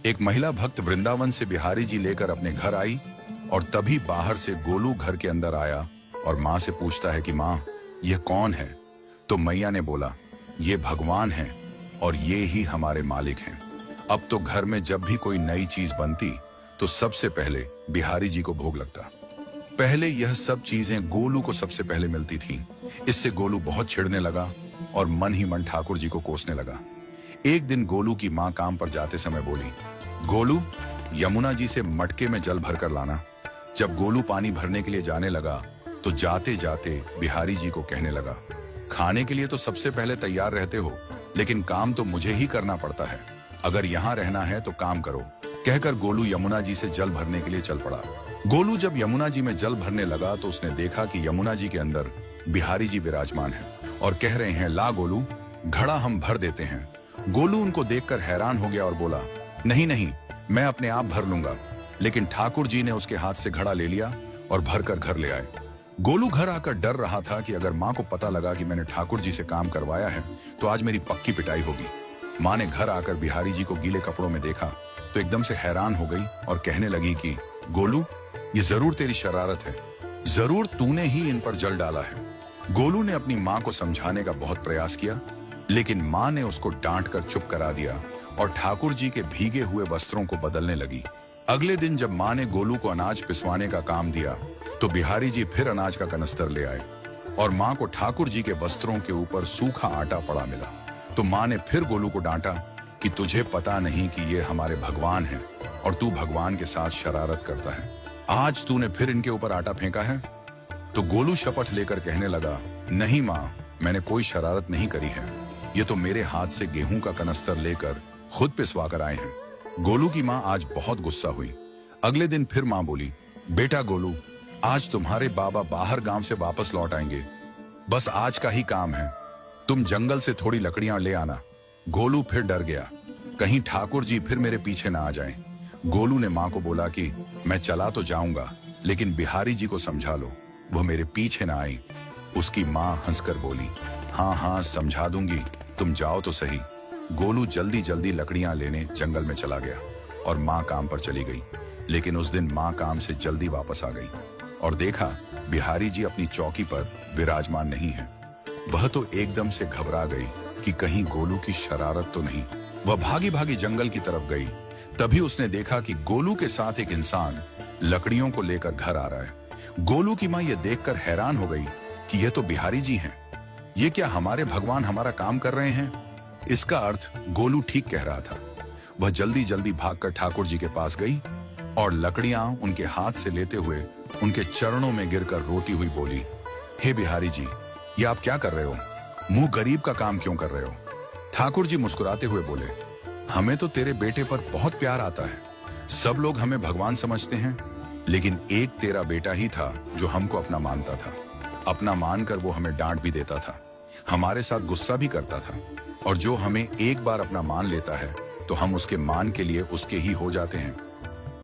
एक महिला भक्त वृंदावन से बिहारी जी लेकर अपने घर आई और तभी बाहर से गोलू घर के अंदर आया और माँ से पूछता है कि माँ, यह कौन है? तो मैया ने बोला, ये भगवान है और ये ही हमारे मालिक हैं। अब तो घर में जब भी कोई नई चीज बनती तो सबसे पहले बिहारी जी को भोग लगता। पहले यह सब चीजें गोलू को सबसे पहले मिलती थीं। इससे गोलू बहुत चिढ़ने लगा और मन ही मन ठाकुर जी को कोसने लगा। एक दिन गोलू की माँ काम पर जाते समय बोली, गोलू, यमुना जी से मटके में जल भरकर लाना। जब गोलू पानी भरने के लिए जाने लगा तो जाते जाते बिहारी जी को कहने लगा, खाने के लिए तो सबसे पहले तैयार रहते हो, लेकिन काम तो मुझे ही करना पड़ता है। अगर यहाँ रहना है तो काम करो। कहकर गोलू यमुना जी से जल भरने के लिए चल पड़ा। गोलू जब यमुना जी में जल भरने लगा तो उसने देखा कि यमुना जी के अंदर बिहारी जी विराजमान है और कह रहे हैं, ला गोलू, घड़ा हम भर देते हैं। गोलू उनको देखकर हैरान हो गया और बोला, नहीं नहीं, मैं अपने आप भर लूंगा। लेकिन ठाकुर जी ने उसके हाथ से घड़ा ले लिया और भरकर घर ले आए। गोलू घर आकर डर रहा था कि अगर माँ को पता लगा कि मैंने ठाकुर जी से काम करवाया है तो आज मेरी पक्की पिटाई होगी। माँ ने घर आकर बिहारी जी को गीले कपड़ों में देखा तो एकदम से हैरान हो गई और कहने लगी कि गोलू, ये जरूर तेरी शरारत है, जरूर तूने ही इन पर जल डाला है। गोलू ने अपनी माँ को समझाने का बहुत प्रयास किया, लेकिन माँ ने उसको डांट कर चुप करा दिया और ठाकुर जी के भीगे हुए वस्त्रों को बदलने लगी। अगले दिन जब माँ ने गोलू को अनाज पिसवाने का काम दिया तो बिहारी जी फिर अनाज का कनस्तर ले आए और माँ को ठाकुर जी के वस्त्रों के ऊपर सूखा आटा पड़ा मिला। तो माँ ने फिर गोलू को डांटा कि तुझे पता नहीं कि ये हमारे भगवान हैं और तू भगवान के साथ शरारत करता है। आज तूने फिर इनके ऊपर आटा फेंका है। तो गोलू शपथ लेकर कहने लगा, नहीं माँ, मैंने कोई शरारत नहीं करी है। ये तो मेरे हाथ से गेहूं का कनस्तर लेकर खुद पिसवा कर आए हैं। गोलू की माँ आज बहुत गुस्सा हुई। अगले दिन फिर माँ बोली, बेटा गोलू, आज तुम्हारे बाबा बाहर गांव से वापस लौट आएंगे। बस आज का ही काम है, तुम जंगल से थोड़ी लकड़ियां ले आना। गोलू फिर डर गया, कहीं ठाकुर जी फिर मेरे पीछे ना आ जाएं। गोलू ने माँ को बोला कि मैं चला तो जाऊंगा, लेकिन बिहारी जी को समझा लो, वो मेरे पीछे ना आई। उसकी माँ हंसकर बोली, हाँ हाँ समझा दूंगी, तुम जाओ तो सही। गोलू जल्दी जल्दी लकड़ियां लेने जंगल में चला गया और माँ काम पर चली गई। लेकिन उस दिन माँ काम से जल्दी वापस आ गई और देखा बिहारी जी अपनी चौकी पर विराजमान नहीं है। वह तो एकदम से घबरा गई कि कहीं गोलू की शरारत तो नहीं। वह भागी भागी जंगल की तरफ गई। तभी उसने देखा कि गोलू के साथ एक इंसान लकड़ियों को लेकर घर आ रहा है। गोलू की माँ यह देखकर हैरान हो गई कि यह तो बिहारी जी हैं। ये क्या हमारे भगवान हमारा काम कर रहे हैं? इसका अर्थ गोलू ठीक कह रहा था। वह जल्दी जल्दी भागकर ठाकुर जी के पास गई और लकड़ियां उनके हाथ से लेते हुए उनके चरणों में गिरकर रोती हुई बोली, हे बिहारी जी, ये आप क्या कर रहे हो? मुंह गरीब का काम क्यों कर रहे हो? ठाकुर जी मुस्कुराते हुए बोले, हमें तो तेरे बेटे पर बहुत प्यार आता है। सब लोग हमें भगवान समझते हैं, लेकिन एक तेरा बेटा ही था जो हमको अपना मानता था। अपना मानकर वो हमें डांट भी देता था, हमारे साथ गुस्सा भी करता था, और जो हमें एक बार अपना मान लेता है तो हम उसके मान के लिए उसके ही हो जाते हैं।